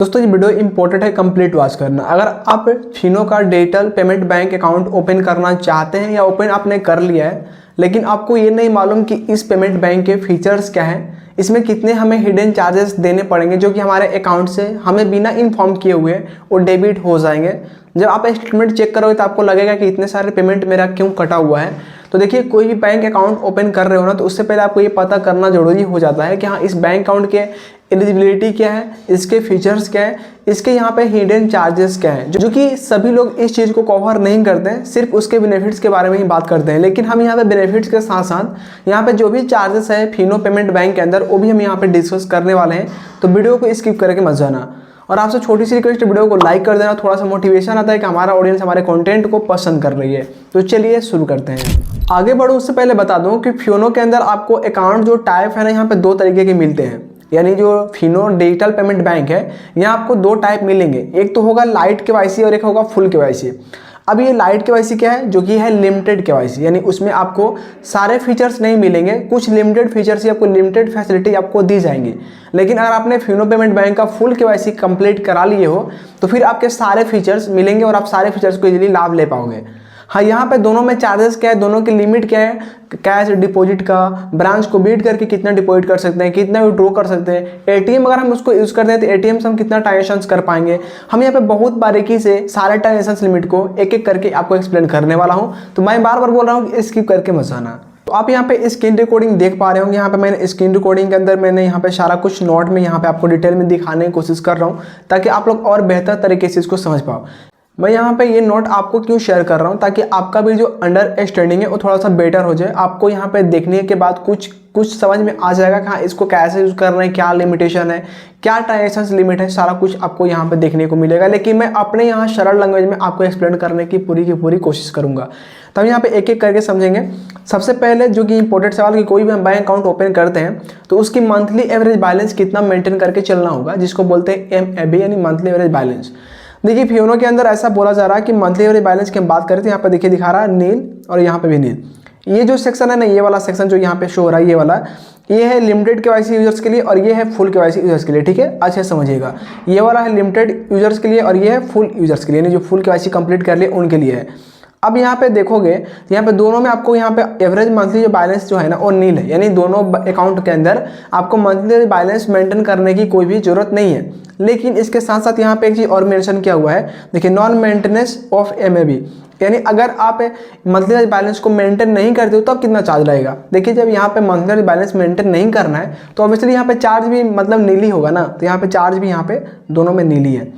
दोस्तों ये video important है, कंप्लीट वॉच करना। अगर आप फिनो का digital payment bank account open करना चाहते हैं या ओपन आपने कर लिया है लेकिन आपको ये नहीं मालूम कि इस पेमेंट बैंक के फीचर्स क्या हैं, इसमें कितने हमें हिडन चार्जेस देने पड़ेंगे जो कि हमारे अकाउंट से हमें बिना इन्फॉर्म किए हुए वो डेबिट हो जाएंगे। जब आप स्टेटमेंट चेक करोगे तो आपको लगेगा कि इतने सारे पेमेंट मेरा क्यों कटा हुआ है। तो देखिए, कोई भी बैंक अकाउंट ओपन कर रहे हो ना तो उससे पहले आपको ये पता करना जरूरी हो जाता है कि हाँ, इस बैंक अकाउंट के एलिजिबिलिटी क्या है, इसके फीचर्स क्या है, इसके यहाँ पे हिडन चार्जेस क्या है, जो कि सभी लोग इस चीज़ को कवर नहीं करते हैं, सिर्फ उसके बेनिफिट्स के बारे में ही बात करते हैं। लेकिन हम यहाँ पे बेनिफिट्स के साथ साथ यहाँ पे जो भी चार्जेस है फिनो पेमेंट बैंक के अंदर वो भी हम यहाँ पे डिस्कस करने वाले हैं। तो वीडियो को स्किप करके मत जाना और आपसे छोटी सी रिक्वेस्ट, वीडियो को लाइक कर देना, थोड़ा सा मोटिवेशन आता है कि हमारा ऑडियंस हमारे कंटेंट को पसंद कर रही है। तो चलिए शुरू करते हैं। आगे बढ़ो उससे पहले बता दूं कि फिनो के अंदर आपको अकाउंट जो टाइप है ना, यहाँ पे दो तरीके के मिलते हैं। यानी जो फिनो डिजिटल पेमेंट बैंक है यहाँ आपको दो टाइप मिलेंगे, एक तो होगा लाइट केवाईसी और एक होगा फुल केवाईसी। अब ये लाइट केवाईसी क्या है, जो कि है लिमिटेड केवाईसी, यानी उसमें आपको सारे फीचर्स नहीं मिलेंगे, कुछ लिमिटेड फीचर्स या आपको लिमिटेड फैसिलिटी आपको दी जाएंगी। लेकिन अगर आपने फिनो पेमेंट बैंक का फुल केवाईसी कंप्लीट करा लिए हो तो फिर आपके सारे फीचर्स मिलेंगे और आप सारे फीचर्स को इजीली लाभ ले पाओगे। हाँ, यहाँ पे दोनों में चार्जेस क्या है, दोनों की लिमिट क्या है, कैश डिपॉजिट का, ब्रांच को बीट करके कितना डिपॉजिट कर सकते हैं, कितना विड्रॉ कर सकते हैं, एटीएम अगर हम उसको यूज़ करते हैं तो एटीएम से हम कितना ट्रांजेक्शन कर पाएंगे। हम यहाँ पे बहुत बारीकी से सारे ट्रांजेक्शन लिमिट को एक एक करके आपको एक्सप्लेन करने वाला हूँ। तो मैं बार बार बोल रहा हूँ कि स्किप करके मत जाना। तो आप यहाँ पे स्क्रीन रिकॉर्डिंग देख पा रहे होंगे। यहाँ पे मैंने स्क्रीन रिकॉर्डिंग के अंदर मैंने यहाँ पे सारा कुछ नोट में यहाँ पे आपको डिटेल में दिखाने की कोशिश कर रहा हूँ ताकि आप लोग और बेहतर तरीके से इसको समझ पाओ। मैं यहाँ पे ये नोट आपको क्यों शेयर कर रहा हूँ, ताकि आपका भी जो अंडरस्टैंडिंग है वो थोड़ा सा बेटर हो जाए। आपको यहाँ पे देखने के बाद कुछ समझ में आ जाएगा कि हाँ, इसको कैसे यूज़ करना है, क्या लिमिटेशन है, क्या ट्रांजेक्शन लिमिट है, सारा कुछ आपको यहाँ पे देखने को मिलेगा। लेकिन मैं अपने यहाँ सरल लैंग्वेज में आपको एक्सप्लेन करने की पूरी कोशिश करूँगा। तो हम यहाँ पे एक एक करके समझेंगे। सबसे पहले जो कि इंपॉर्टेंट सवाल कि कोई भी हम बैंक अकाउंट ओपन करते हैं तो उसकी मंथली एवरेज बैलेंस कितना मेंटेन करके चलना होगा, जिसको बोलते हैं MAB यानी मंथली एवरेज बैलेंस। देखिए, फिनो के अंदर ऐसा बोला जा रहा है कि मंथली एवरेज बैलेंस की हम बात करें तो यहाँ पे देखिए दिखा रहा है नील और यहाँ पे भी नील। ये जो सेक्शन है ना, ये वाला सेक्शन जो यहाँ पे शो हो रहा है, ये वाला, ये है लिमिटेड केवाईसी यूजर्स के लिए और ये है फुल केवाईसी यूजर्स के लिए। ठीक है, अच्छे समझिएगा। ये वाला है लिमिटेड यूजर्स के लिए और ये है फुल यूजर्स के लिए, यानी जो फुल केवाईसी कंप्लीट कर लिए उनके लिए है। अब यहाँ पे देखोगे तो यहाँ पे दोनों में आपको यहाँ पे एवरेज मंथली जो बैलेंस जो है ना वो नील है, यानी दोनों अकाउंट के अंदर आपको मंथली बैलेंस मेंटेन करने की कोई भी जरूरत नहीं है। लेकिन इसके साथ साथ यहाँ पे एक चीज़ और मेंशन किया हुआ है, देखिए, नॉन मेंटेनेंस ऑफ MAB, यानी अगर आप मंथली बैलेंस को मेंटेन नहीं करते हो तो अब कितना चार्ज लगेगा। देखिए, जब यहाँ पे मंथली बैलेंस मेंटेन नहीं करना है तो ऑब्वियसली यहाँ पे चार्ज भी मतलब नीली होगा ना, तो यहाँ पे चार्ज भी यहाँ पे दोनों में नीली है।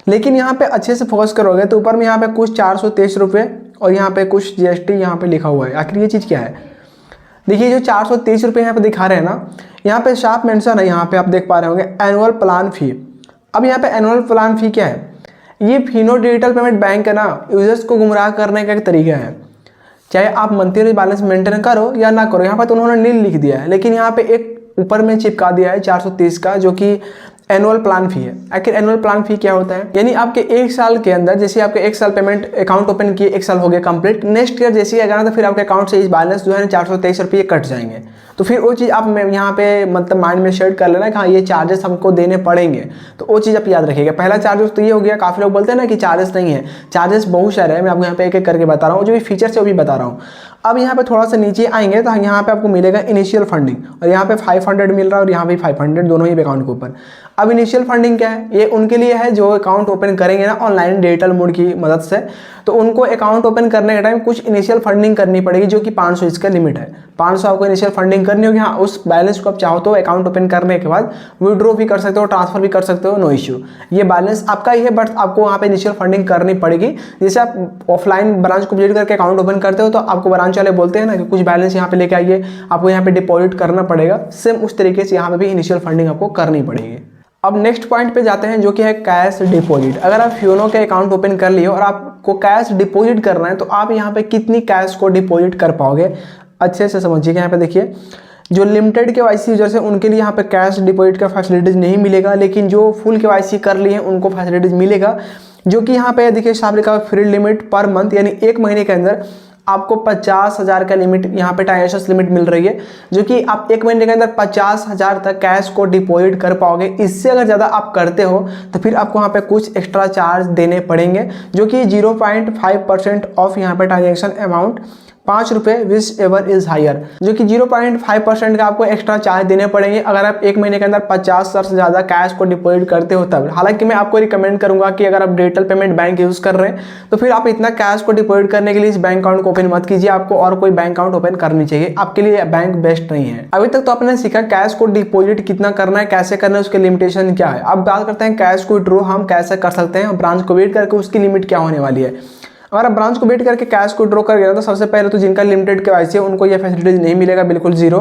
लेकिन यहाँ पे अच्छे से फोकस करोगे तो ऊपर में यहाँ पे कुछ 423 रुपये और यहाँ पे कुछ GST यहाँ पे लिखा हुआ है। आखिर ये चीज़ क्या है? देखिए, जो 423 रुपये यहाँ पे दिखा रहे हैं ना, यहाँ पे शार्प मेंशन है, यहाँ पे आप देख पा रहे होंगे एनुअल प्लान फी। अब यहाँ पे एनुअल प्लान फी क्या है? ये फिनो डिजिटल पेमेंट बैंक है ना, यूजर्स को गुमराह करने का एक तरीका है। चाहे आप मंथली बैलेंस मेंटेन करो या ना करो, यहाँ पर तो उन्होंने नील लिख दिया है, लेकिन यहाँ पे एक ऊपर में चिपका दिया है 430 का, जो कि एनुअल प्लान फी है। आखिर एनुअल प्लान फी क्या होता है? यानी आपके एक साल के अंदर, जैसे आपके एक साल पेमेंट अकाउंट ओपन किए, एक साल हो गया कंप्लीट, नेक्स्ट ईयर जैसे आएगा ना तो फिर आपके अकाउंट से इस बैलेंस जो है 423 रुपये कट जाएंगे। तो फिर वो चीज़ आप यहाँ पे मतलब माइंड में सेट कर लेना कि हाँ, ये चार्जेस हमको देने पड़ेंगे, तो वो चीज़ आप याद रखिएगा। पहला चार्जेस तो ये हो गया। काफ़ी लोग बोलते हैं ना कि चार्जेस नहीं है, चार्जेस बहुत सारे हैं। मैं आपको यहाँ पे एक एक करके बता रहा हूँ, जो भी फीचर्स है वो भी बता रहा हूँ। अब यहाँ पे थोड़ा सा नीचे आएंगे तो यहाँ पे आपको मिलेगा इनिशियल फंडिंग, और यहाँ पे 500 मिल रहा है और यहाँ पे 500, दोनों ही अकाउंट के ऊपर। अब इनिशियल फंडिंग क्या है? ये उनके लिए है जो अकाउंट ओपन करेंगे ना ऑनलाइन डिजिटल मोड की मदद से, तो उनको अकाउंट ओपन करने के टाइम कुछ इनिशियल फंडिंग करनी पड़ेगी, जो कि 500 इसका लिमिट है। 500 आपको इनिशियल फंडिंग करनी होगी। हाँ, उस बैलेंस को आप चाहो तो अकाउंट ओपन करने के बाद विड्रॉ भी कर सकते हो, ट्रांसफर भी कर सकते हो, नो इश्यू। ये बैलेंस आपका ही है, बट आपको वहाँ पे इनिशियल फंडिंग करनी पड़ेगी। जैसे आप ऑफलाइन ब्रांच को विजिट करके अकाउंट ओपन करते हो तो आपको ब्रांच वाले बोलते हैं ना कि कुछ बैलेंस यहाँ पे लेके आइए, आपको यहाँ पे डिपॉजिट करना पड़ेगा। सेम उस तरीके से यहाँ पे भी इनिशियल फंडिंग आपको करनी पड़ेगी। अब नेक्स्ट पॉइंट पे जाते हैं, जो कि है कैश डिपॉजिट। अगर आप फिनो के अकाउंट ओपन कर लिए और आपको कैश डिपॉजिट करना है तो आप यहाँ पे कितनी कैश को डिपॉजिट कर पाओगे, अच्छे से समझिएगा। यहाँ पे देखिए, जो लिमिटेड केवाईसी यूजर्स है उनके लिए यहाँ पे कैश डिपॉजिट का फैसिलिटीज नहीं मिलेगा, लेकिन जो फुल केवाईसी कर लिए हैं उनको फैसिलिटीज मिलेगा, जो कि यहाँ पे देखिए साहब लिखा फ्री लिमिट पर मंथ, यानी एक महीने के अंदर आपको 50,000 का लिमिट यहाँ पे ट्रांजेक्शन लिमिट मिल रही है, जो कि आप 1 महीने के अंदर 50,000 तक कैश को डिपॉजिट कर पाओगे। इससे अगर ज़्यादा आप करते हो तो फिर आपको यहाँ पे कुछ एक्स्ट्रा चार्ज देने पड़ेंगे, जो कि 0.5% ऑफ यहाँ पे transaction amount ₹5 whichever is higher, जो कि 0.5% का आपको एक्स्ट्रा चार्ज देने पड़ेंगे अगर आप 1 महीने के अंदर 50,000 से ज़्यादा कैश को डिपॉजिट करते हो तब। हालांकि मैं आपको रिकमेंड करूंगा कि अगर आप डिजिटल पेमेंट बैंक यूज़ कर रहे हैं तो फिर आप इतना कैश को डिपॉजिट करने के लिए इस बैंक अकाउंट को ओपन मत कीजिए, आपको और कोई बैंक अकाउंट ओपन करनी चाहिए, आपके लिए बैंक बेस्ट नहीं है। अभी तक तो आपने सीखा कैश को डिपॉजिट कितना करना है, कैसे करना है, उसके लिमिटेशन क्या है। अब बात करते हैं कैश को विड्रॉ हम कैसे कर सकते हैं, ब्रांच को विजिट करके उसकी लिमिट क्या होने वाली है। अगर आप ब्रांच को विजिट करके कैश को ड्रॉ कर गया तो सबसे पहले तो जिनका लिमिटेड केवाईसी है उनको ये फैसिलिटीज नहीं मिलेगा, बिल्कुल जीरो।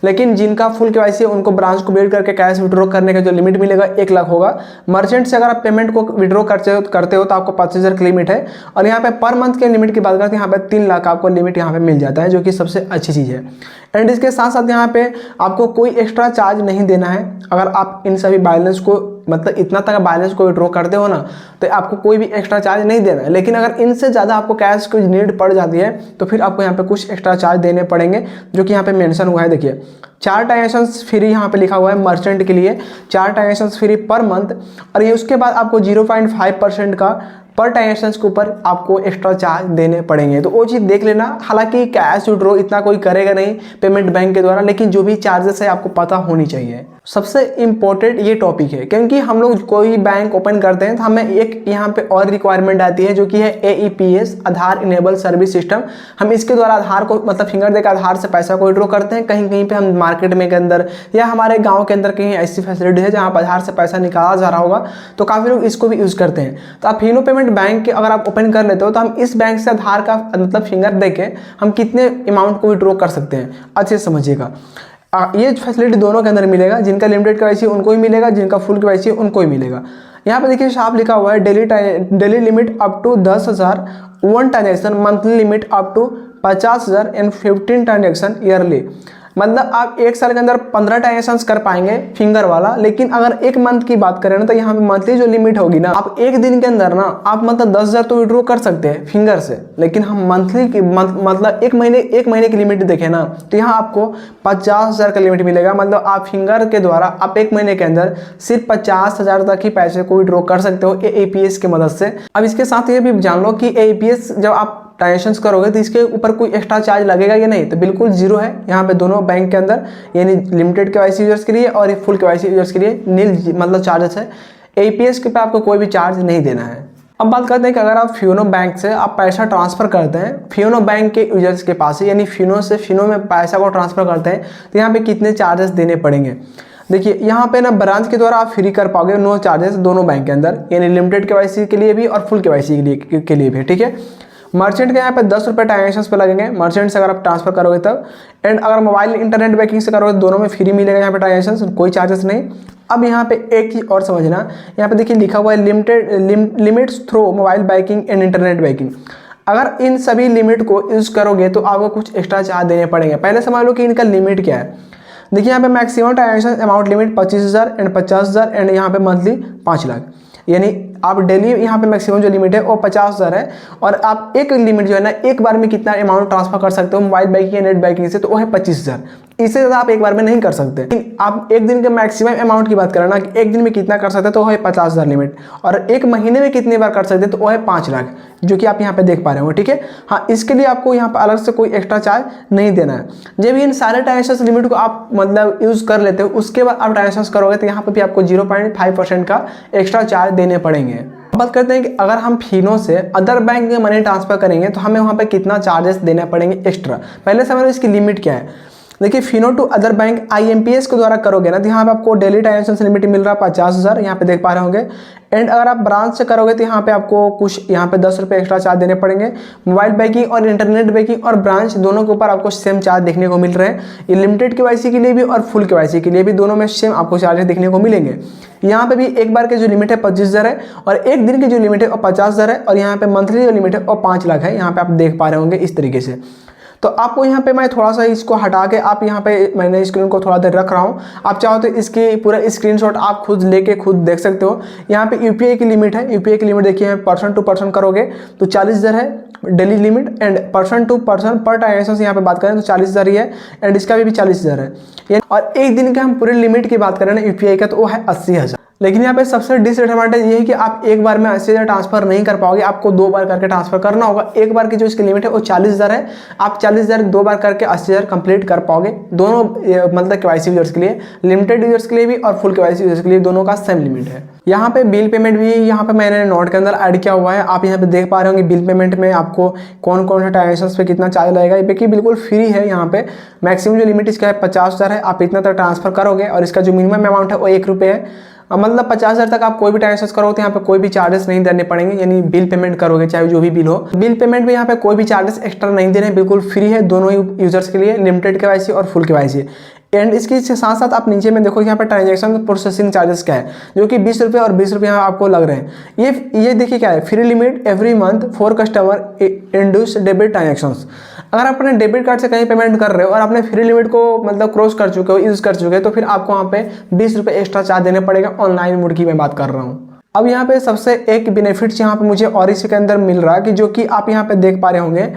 लेकिन जिनका फुल केवाईसी है उनको ब्रांच को विजिट करके कैश विड्रॉ करने का जो लिमिट मिलेगा 1 लाख होगा। मर्चेंट से अगर आप पेमेंट को विड्रॉ करते हो तो आपको 25,000 की लिमिट है। और यहाँ पे पर मंथ के लिमिट की बात करते हैं, यहाँ पे 3 लाख आपको लिमिट यहाँ पे मिल जाता है, जो कि सबसे अच्छी चीज़ है। एंड इसके साथ साथ यहाँ पे आपको कोई एक्स्ट्रा चार्ज नहीं देना है। अगर आप इन सभी बैलेंस को मतलब इतना तक बैलेंस को विड्रॉ करते हो ना तो आपको कोई भी एक्स्ट्रा चार्ज नहीं देना है। लेकिन अगर इनसे ज़्यादा आपको कैश की नीड पड़ जाती है तो फिर आपको यहाँ पे कुछ एक्स्ट्रा चार्ज देने पड़ेंगे, जो कि यहाँ पे मेंशन हुआ है। देखिए 4 ट्रांजेक्शंस फ्री यहाँ पे लिखा हुआ है मर्चेंट के लिए, 4 ट्रांजेक्शंस फ्री पर मंथ। और ये उसके बाद आपको 0.5% का पर ट्रांजेक्शन के ऊपर आपको एक्स्ट्रा चार्ज देने पड़ेंगे, तो वो चीज़ देख लेना। हालांकि कैश विड्रॉ इतना कोई करेगा नहीं पेमेंट बैंक के द्वारा, लेकिन जो भी चार्जेस है आपको पता होनी चाहिए। सबसे इम्पोर्टेंट ये टॉपिक है, क्योंकि हम लोग कोई बैंक ओपन करते हैं तो हमें एक यहाँ पे और रिक्वायरमेंट आती है, जो कि है AEPS, आधार इनेबल सर्विस सिस्टम। हम इसके द्वारा आधार को मतलब फिंगर देकर आधार से पैसा को विड्रॉ करते हैं। कहीं कहीं पे हम मार्केट में के अंदर या हमारे गाँव के अंदर कहीं ऐसी फैसिलिटी है जहाँ पर आधार से पैसा निकाला जा रहा होगा, तो काफ़ी लोग इसको भी यूज़ करते हैं। तो आप फिनो पेमेंट बैंक के अगर आप ओपन कर लेते हो तो हम इस बैंक से आधार का मतलब फिंगर देके हम कितने अमाउंट को विड्रॉ कर सकते हैं, अच्छे से समझिएगा। ये फैसिलिटी दोनों के अंदर मिलेगा, जिनका लिमिटेड केवाईसी उनको ही मिलेगा, जिनका फुल केवाईसी उनको ही मिलेगा। यहाँ पे देखिए साफ लिखा हुआ है daily limit up to 10,000 1 transaction, monthly limit up to 50,000 and 15 transaction yearly. मतलब आप 1 साल के अंदर 15 ट्रांजेक्शंस कर पाएंगे फिंगर वाला। लेकिन अगर 1 मंथ की बात करें ना तो यहाँ पे मंथली जो लिमिट होगी ना, आप 1 दिन के अंदर ना आप मतलब 10,000 तो विड्रॉ कर सकते हैं फिंगर से। लेकिन हम मंथली की मतलब 1 महीने की लिमिट देखें ना तो यहाँ आपको 50,000 का लिमिट मिलेगा। मतलब आप फिंगर के द्वारा आप 1 महीने के अंदर सिर्फ 50,000 तक ही पैसे को विड्रॉ कर सकते हो AEPS की मदद से। अब इसके साथ ये भी जान लो कि AEPS जब आप ट्रांजेक्शंस करोगे तो इसके ऊपर कोई एक्स्ट्रा चार्ज लगेगा या नहीं, तो बिल्कुल जीरो है यहाँ पे दोनों बैंक के अंदर, यानी लिमिटेड केवाईसी यूजर्स के लिए और फुल केवाईसी यूजर्स के लिए नील मतलब चार्जेस है। AEPS के पे आपको कोई भी चार्ज नहीं देना है। अब बात करते हैं कि अगर आप फिनो बैंक से आप पैसा ट्रांसफर करते हैं फिनो बैंक के यूजर्स के पास, यानी फिनो से फिनो में पैसा को ट्रांसफर करते हैं, तो यहाँ पे कितने चार्जेस देने पड़ेंगे। देखिए यहाँ पे ना ब्रांच के द्वारा आप फ्री कर पाओगे, नो चार्जेस दोनों बैंक के अंदर, यानी लिमिटेड केवाईसी के लिए भी और फुल केवाईसी के लिए भी, ठीक है। मर्चेंट के यहाँ पे 10 रुपये ट्रांजेक्शन पे लगेंगे मर्चेंट से अगर आप ट्रांसफर करोगे तब। एंड अगर मोबाइल इंटरनेट बैंकिंग से करोगे दोनों में फ्री मिलेगा यहाँ पे ट्रांजेक्शन, कोई चार्जेस नहीं। अब यहाँ पे एक चीज़ और समझना, यहाँ पे देखिए लिखा हुआ है limits through mobile banking and internet banking. अगर इन सभी लिमिट को यूज़ करोगे तो आपको कुछ एक्स्ट्रा चार्ज देने पड़ेंगे। पहले समझ लो कि इनका लिमिट क्या है। देखिए यहाँ पे maximum transaction amount limit 25,000 and 50,000 and यहाँ पे मंथली 5 लाख, यानी आप डेली यहाँ पे मैक्सिमम जो लिमिट है वो 50,000 है। और आप एक लिमिट जो है ना एक बार में कितना अमाउंट ट्रांसफर कर सकते हो मोबाइल बैंकिंग या नेट बैंकिंग से, तो वो है 25,000। इससे ज़्यादा आप एक बार में नहीं कर सकते। लेकिन आप एक दिन के मैक्सिमम अमाउंट की बात करें ना कि एक दिन में कितना कर सकते हैं, तो वो है 50,000 लिमिट। और एक महीने में कितनी बार कर सकते हैं, तो वो है 5 लाख, जो कि आप यहाँ पे देख पा रहे हो, ठीक है। हाँ, इसके लिए आपको यहाँ पर अलग से कोई एक्स्ट्रा चार्ज नहीं देना है। जब इन सारे ट्रांजेक्शन लिमिट को आप मतलब यूज़ कर लेते हो उसके बाद आप ट्रांजेक्शन करोगे तो यहाँ पर भी आपको 0.5% का एक्स्ट्रा चार्ज देने पड़ेंगे। बात करते हैं कि अगर हम फिनो से अदर बैंक में मनी ट्रांसफर करेंगे तो हमें वहाँ पे कितना चार्जेस देने पड़ेंगे एक्स्ट्रा। पहले समझ लो इसकी लिमिट क्या है। देखिए Fino to other bank IMPS के द्वारा करोगे ना तो यहाँ पे आपको डेली ट्रांजेक्शन लिमिट मिल रहा है 50,000, यहाँ पे देख पा रहे होंगे। एंड अगर आप ब्रांच से करोगे तो यहाँ पे आपको कुछ यहाँ पे 10 रुपये एक्स्ट्रा चार्ज देने पड़ेंगे। मोबाइल बैंकिंग और इंटरनेट बैंकिंग और ब्रांच दोनों के ऊपर आपको सेम चार्ज देखने को मिल रहे हैं। ये लिमिटेड केवाईसी के लिए भी और फुल केवाईसी के लिए भी दोनों में सेम आपको चार्जेस देखने को मिलेंगे। यहाँ पे भी एक बार के जो लिमिट है 25,000 है और एक दिन की जो लिमिट है वो 50,000 है और यहाँ पे मंथली जो लिमिट है वो 5 लाख है। यहाँ पे आप देख पा रहे होंगे इस तरीके से। तो आपको यहाँ पे मैं थोड़ा सा इसको हटा के आप यहाँ पे मैंने स्क्रीन को थोड़ा देर रख रहा हूँ, आप चाहो तो इसकी पूरा स्क्रीनशॉट आप खुद लेके खुद देख सकते हो। यहाँ पे यूपीआई की लिमिट है, यूपीआई की लिमिट देखिए पर्सन टू पर्सन करोगे तो 40,000 है daily limit, and person to person पर ट्रांजेक्शन यहाँ पे बात करें तो 40,000 ही है, एंड इसका भी 40,000 है। और एक दिन के हम पूरे लिमिट की बात करें ना यूपीआई का तो वो है 80,000। लेकिन यहाँ पे सबसे डिसएडवांटेज ये है कि आप एक बार में 80,000 ट्रांसफर नहीं कर पाओगे, आपको 2 बार करके ट्रांसफर करना होगा। एक बार की जो इसकी लिमिट है वो 40,000 है, आप 40,000 2 बार करके 80,000 कंप्लीट कर पाओगे। दोनों मतलब केवाईसी यूजर्स के लिए, लिमिटेड यूजर्स के लिए भी और फुल केवाईसी यूजर्स के लिए दोनों का सेम लिमिट है। यहाँ पे बिल पेमेंट भी यहाँ पे मैंने नोट के अंदर ऐड किया हुआ है, आप यहाँ पे देख पा रहे होंगे बिल पेमेंट में आपको कौन कौन से ट्रांजेक्शन पे कितना चार्ज लगेगा। ये बिल्कुल फ्री है। यहाँ पे मैक्सिमम जो लिमिट इसका है 50,000 है, आप इतना तक ट्रांसफर करोगे और इसका जो मिनिमम अमाउंट है वो 1 रुपये है। मतलब 50,000 तक आप कोई भी ट्रांजेक्शन करोगे तो यहाँ पे कोई भी चार्जेस नहीं देने पड़ेंगे, यानी बिल पेमेंट करोगे चाहे जो भी बिल हो, बिल पेमेंट में यहाँ पे कोई भी चार्जेस एक्स्ट्रा नहीं देने, बिल्कुल फ्री है दोनों ही यूजर्स के लिए, लिमिटेड केवाईसी और फुल केवाईसी। एंड इसके साथ साथ आप नीचे में देखो यहाँ पे ट्रांजैक्शन प्रोसेसिंग चार्जेस क्या है, जो कि 20 रुपये और 20 रुपये यहाँ आपको लग रहे हैं। ये देखिए क्या है, free limit every month for customer induce debit transactions. अगर आप अपने डेबिट कार्ड से कहीं पेमेंट कर रहे हो और आपने फ्री लिमिट को मतलब क्रॉस कर चुके हो, यूज़ कर चुके हो, तो फिर आपको वहाँ पे 20 रुपये एक्स्ट्रा चार्ज देने पड़ेगा। ऑनलाइन मोड की मैं बात कर रहा हूँ। अब यहाँ पे सबसे एक बेनिफिट्स यहाँ पे मुझे और इसी के अंदर मिल रहा है कि जो कि आप यहाँ पे देख पा रहे होंगे,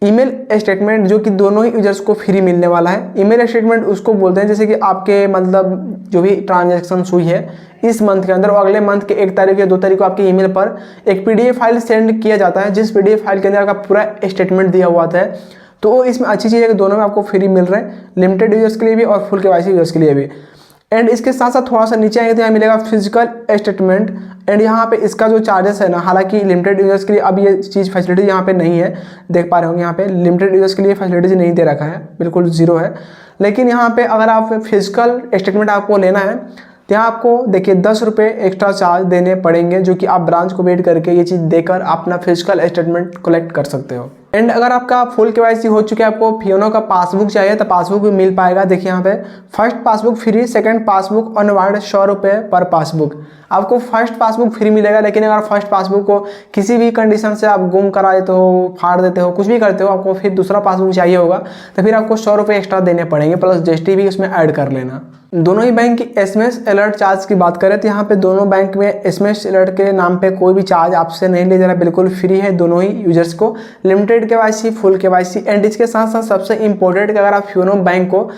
ईमेल स्टेटमेंट जो कि दोनों ही यूजर्स को फ्री मिलने वाला है। ईमेल स्टेटमेंट उसको बोलते हैं जैसे कि आपके मतलब जो भी ट्रांजैक्शन हुई है इस मंथ के अंदर, और अगले मंथ के 1 तारीख या 2 तारीख को आपके ईमेल पर एक पीडीएफ फाइल सेंड किया जाता है, जिस पीडीएफ फाइल के अंदर आपका पूरा स्टेटमेंट दिया हुआ था। तो इसमें अच्छी चीज़ है कि दोनों में आपको फ्री मिल रहे हैं, लिमिटेड यूजर्स के लिए भी और फुल केवाईसी यूजर्स के लिए भी। एंड इसके साथ साथ थोड़ा सा नीचे आएंगे तो यहाँ मिलेगा फिजिकल स्टेटमेंट, एंड यहाँ पे इसका जो चार्जेस है ना, हालांकि लिमिटेड यूजर्स के लिए अब ये चीज़ फैसिलिटी यहाँ पे नहीं है, देख पा रहे होंगे यहाँ पे लिमिटेड यूजर्स के लिए फैसिलिटीज नहीं दे रखा है, बिल्कुल जीरो है। लेकिन यहाँ पे अगर आप फिजिकल स्टेटमेंट आपको लेना है तो यहाँ आपको देखिए 10 रुपये एक्स्ट्रा चार्ज देने पड़ेंगे, जो कि आप ब्रांच को वेट करके ये चीज़ देकर अपना फिजिकल स्टेटमेंट कलेक्ट कर सकते हो। एंड अगर आपका फुल केवाईसी हो चुका है, आपको फियोनो का पासबुक चाहिए तो पासबुक भी मिल पाएगा। देखिए यहाँ पे first passbook free, second passbook onward 100 रुपये पर पासबुक। आपको फर्स्ट पासबुक फ्री मिलेगा, लेकिन अगर फर्स्ट पासबुक को किसी भी कंडीशन से आप गुम करा देते हो, फाड़ देते हो, कुछ भी करते हो, आपको फिर दूसरा पासबुक चाहिए होगा तो फिर आपको 100 रुपये एक्स्ट्रा देने पड़ेंगे, प्लस जीएसटी भी उसमें ऐड कर लेना। दोनों ही बैंक की एसएमएस अलर्ट चार्ज की बात करें तो यहाँ पे दोनों बैंक में एसएमएस अलर्ट के नाम पे कोई भी चार्ज आपसे नहीं ले जा रहा, बिल्कुल फ्री है दोनों ही यूजर्स को, limited KYC full KYC. And इसके साथ साथ सबसे इंपॉर्टेंट कि अगर आप फियोनो बैंक को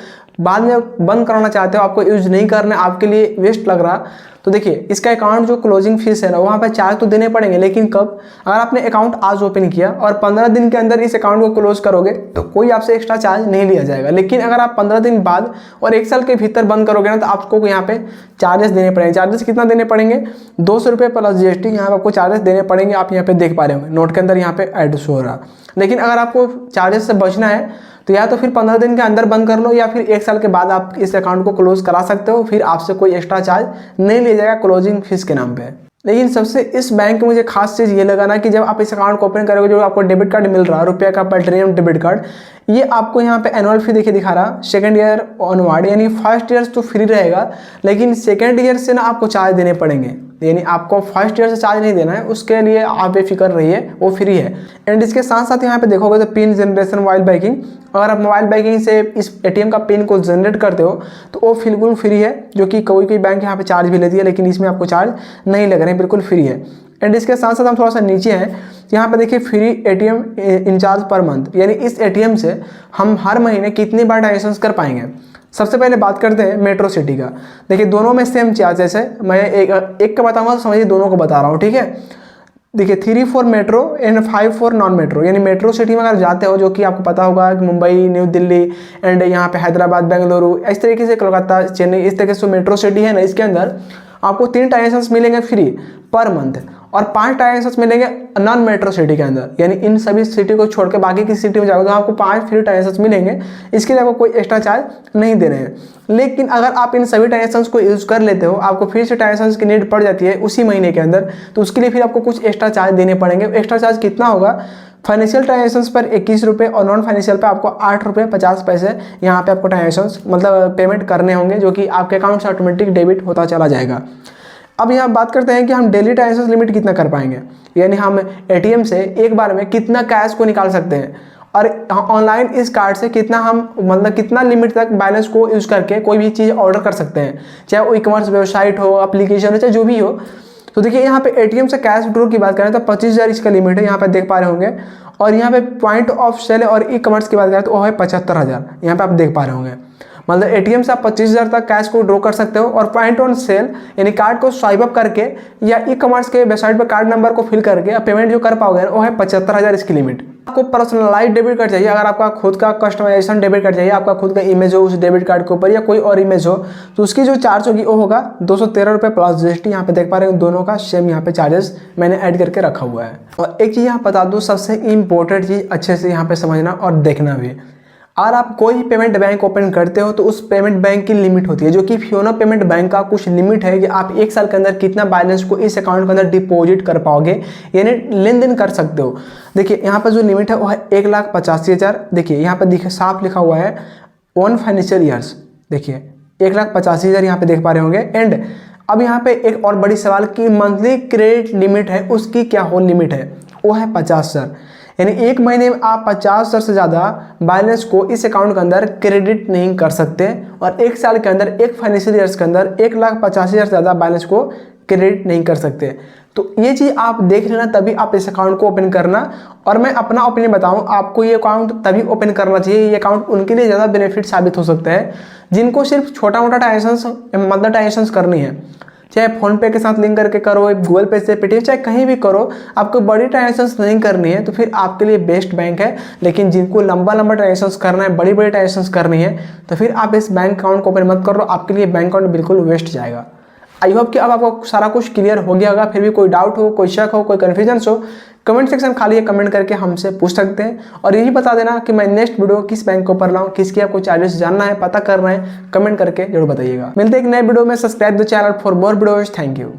बाद में बंद कराना चाहते हो, आपको यूज नहीं करना, आपके लिए वेस्ट लग रहा, तो देखिए इसका अकाउंट जो क्लोजिंग फीस है ना वहाँ पर चार्ज तो देने पड़ेंगे, लेकिन कब, अगर आपने अकाउंट आज ओपन किया और 15 दिन के अंदर इस अकाउंट को क्लोज करोगे तो कोई आपसे एक्स्ट्रा चार्ज नहीं लिया जाएगा। लेकिन अगर आप 15 दिन बाद और 1 साल के भीतर बंद करोगे ना तो आपको यहाँ पे चार्जेस देने पड़ेंगे। चार्जेस कितना देने पड़ेंगे, 200 रुपये प्लस जीएसटी यहाँ पर आपको चार्जेस देने पड़ेंगे। आप यहाँ पे देख पा रहे होंगे नोट के अंदर यहाँ पे ऐड हो रहा। लेकिन अगर आपको चार्जेस से बचना है तो या तो फिर 15 दिन के अंदर बंद कर लो, या फिर 1 साल के बाद आप इस अकाउंट को क्लोज करा सकते हो, फिर आपसे कोई एक्स्ट्रा चार्ज नहीं लिया जाएगा क्लोजिंग फीस के नाम पे। लेकिन सबसे इस बैंक में मुझे खास चीज़ ये लगा ना कि जब आप इस अकाउंट को ओपन करोगे, जो आपको डेबिट कार्ड मिल रहा है रुपये का प्लैटिनम डेबिट कार्ड, ये आपको यहाँ पे एनुअल फी देखिए दिखा रहा, सेकंड ईयर ऑनवर्ड, यानी फर्स्ट ईयर तो फ्री रहेगा, लेकिन सेकंड ईयर से ना आपको चार्ज देने पड़ेंगे। यानी आपको फर्स्ट ईयर से चार्ज नहीं देना है, उसके लिए आप बेफिक्र रहिए, वो फ्री है। एंड इसके साथ साथ यहाँ पे देखोगे तो पिन जनरेशन मोबाइल बैंकिंग, अगर आप मोबाइल बैंकिंग से इस एटीएम का पिन को जनरेट करते हो तो वो बिल्कुल फ्री है, जो कि कोई बैंक यहाँ पे चार्ज भी लेती है, लेकिन इसमें आपको चार्ज नहीं लग रहे हैं, बिल्कुल फ्री है। एंड इसके साथ साथ हम थोड़ा सा नीचे हैं, यहाँ पे देखिए free ATM in charge per month, यानी इस एटीएम से हम हर महीने कितनी बार ट्रांजेक्शन कर पाएंगे। सबसे पहले बात करते हैं मेट्रो सिटी का। देखिए दोनों में सेम चार्जेस है, मैं एक का बताऊंगा तो समझिए दोनों को बता रहा हूँ, ठीक है। देखिए 3 for metro and 5 for non metro, यानी मेट्रो सिटी में अगर जाते हो, जो कि आपको पता होगा कि मुंबई, न्यू दिल्ली एंड यहाँ पे हैदराबाद, बेंगलुरु, इस तरीके से कोलकाता, चेन्नई, इस तरीके से मेट्रो सिटी है ना, इसके अंदर आपको 3 ट्रांजेक्शन मिलेंगे फ्री पर मंथ, और 5 ट्रांजेक्शन मिलेंगे नॉन मेट्रो सिटी के अंदर, यानी इन सभी सिटी को छोड़ के बाकी किसी सिटी में जाओगे तो आपको 5 फ्री ट्रांजेक्शन मिलेंगे। इसके लिए आपको कोई एक्स्ट्रा चार्ज नहीं दे रहे हैं। लेकिन अगर आप इन सभी ट्रांजेक्शन को यूज़ कर लेते हो, आपको फिर से ट्रांजेक्शन की नीड पड़ जाती है उसी महीने के अंदर, तो उसके लिए फिर आपको कुछ एक्स्ट्रा चार्ज देने पड़ेंगे। एक्स्ट्रा चार्ज कितना होगा, फाइनेंशियल ट्रांजेक्शन्स पर 21 रुपये और नॉन फाइनेंशियल पर आपको 8 रुपये 50 पैसे यहाँ पे आपको ट्रांजेक्शन्स मतलब पेमेंट करने होंगे, जो कि आपके अकाउंट से ऑटोमेटिक डेबिट होता चला जाएगा। अब यहाँ बात करते हैं कि हम डेली ट्रांजेक्शन लिमिट कितना कर पाएंगे, यानी हम एटीएम से एक बार में कितना कैश को निकाल सकते हैं। और ऑनलाइन इस कार्ड से कितना हम मतलब कितना लिमिट तक बैलेंस को यूज़ करके कोई भी चीज़ ऑर्डर कर सकते हैं, चाहे वो ई कॉमर्स वेबसाइट हो, एप्लीकेशन हो, चाहे जो भी हो। तो देखिए यहाँ पे एटीएम से कैश विड्रॉ की बात करें तो 25,000 इसका लिमिट है, यहाँ पे देख पा रहे होंगे। और यहाँ पे पॉइंट ऑफ सेल और ई कॉमर्स की बात करें तो वो है 75,000, यहाँ पे आप देख पा रहे होंगे। मतलब एटीएम से आप 25,000 तक कैश को ड्रॉ कर सकते हो, और पॉइंट ऑन सेल यानी कार्ड को स्वाइप अप करके या ई कॉमर्स के वेबसाइट पर कार्ड नंबर को फिल करके आप पेमेंट जो कर पाओगे वो है 75,000 इसकी लिमिट। आपको पर्सनलाइज डेबिट कार्ड चाहिए, अगर आपका खुद का कस्टमाइजेशन डेबिट कार्ड चाहिए, आपका खुद का इमेज हो उस डेबिट कार्ड के ऊपर या कोई और इमेज हो, तो उसकी जो चार्ज होगी वो होगा 213 रुपये प्लस जीएसटी। यहाँ पे देख पा रहे हो दोनों का सेम यहाँ पे चार्जेस मैंने ऐड करके रखा हुआ है। और एक चीज़ यहाँ बता दूँ, सबसे इंपॉर्टेंट चीज़ अच्छे से यहाँ पे समझना और देखना भी, अगर आप कोई पेमेंट बैंक ओपन करते हो तो उस पेमेंट बैंक की लिमिट होती है, जो कि फियोनो पेमेंट बैंक का कुछ लिमिट है कि आप 1 साल के अंदर कितना बैलेंस को इस अकाउंट के अंदर डिपॉजिट कर पाओगे, यानी लेन देन कर सकते हो। देखिए यहाँ पर जो लिमिट है वो है 1,85,000। देखिए यहाँ पर दिखे साफ लिखा हुआ है 1 फाइनेंशियल ईयर्स। देखिए 1,85,000 यहाँ पे देख पा रहे होंगे। एंड अब यहाँ पे एक और बड़ी सवाल की मंथली क्रेडिट लिमिट है, उसकी क्या हो लिमिट है, वो है 50 सर। यानी एक महीने में आप 50 सर से ज़्यादा बैलेंस को इस अकाउंट के अंदर क्रेडिट नहीं कर सकते, और 1 साल के अंदर, एक फाइनेंशियल ईयर्स के अंदर 1,85,000 से ज़्यादा बैलेंस को क्रेडिट नहीं कर सकते। तो ये चीज़ आप देख लेना, तभी आप इस अकाउंट को ओपन करना। और मैं अपना ओपिनियन बताऊं, आपको ये अकाउंट तभी ओपन करना चाहिए, ये अकाउंट उनके लिए ज़्यादा बेनिफिट साबित हो सकता है जिनको सिर्फ छोटा मोटा ट्रांजेक्शंस करनी है, चाहे फ़ोनपे के साथ लिंक करके करो, गूगल पे से, पेटीएम, चाहे कहीं भी करो, आपको बड़ी ट्रांजेक्शन्स नहीं करनी है तो फिर आपके लिए बेस्ट बैंक है। लेकिन जिनको लंबा ट्रांजेक्शन्स करना है, बड़ी ट्रांजेक्शन्स करनी है, तो फिर आप इस बैंक अकाउंट को ओपन मत करो, आपके लिए बैंक अकाउंट बिल्कुल वेस्ट जाएगा। आई होप कि अब आपको सारा कुछ क्लियर हो गया होगा। फिर भी कोई डाउट हो, कोई शक हो, कोई कन्फ्यूजन हो, कमेंट सेक्शन खाली है, कमेंट करके हमसे पूछ सकते हैं। और यही बता देना कि मैं नेक्स्ट वीडियो किस बैंक के ऊपर लाऊं, किसकी आपको चार्जेस जानना है, पता करना है, कमेंट करके जरूर बताइएगा। मिलते हैं एक नए वीडियो में। Subscribe the channel for more videos. Thank you.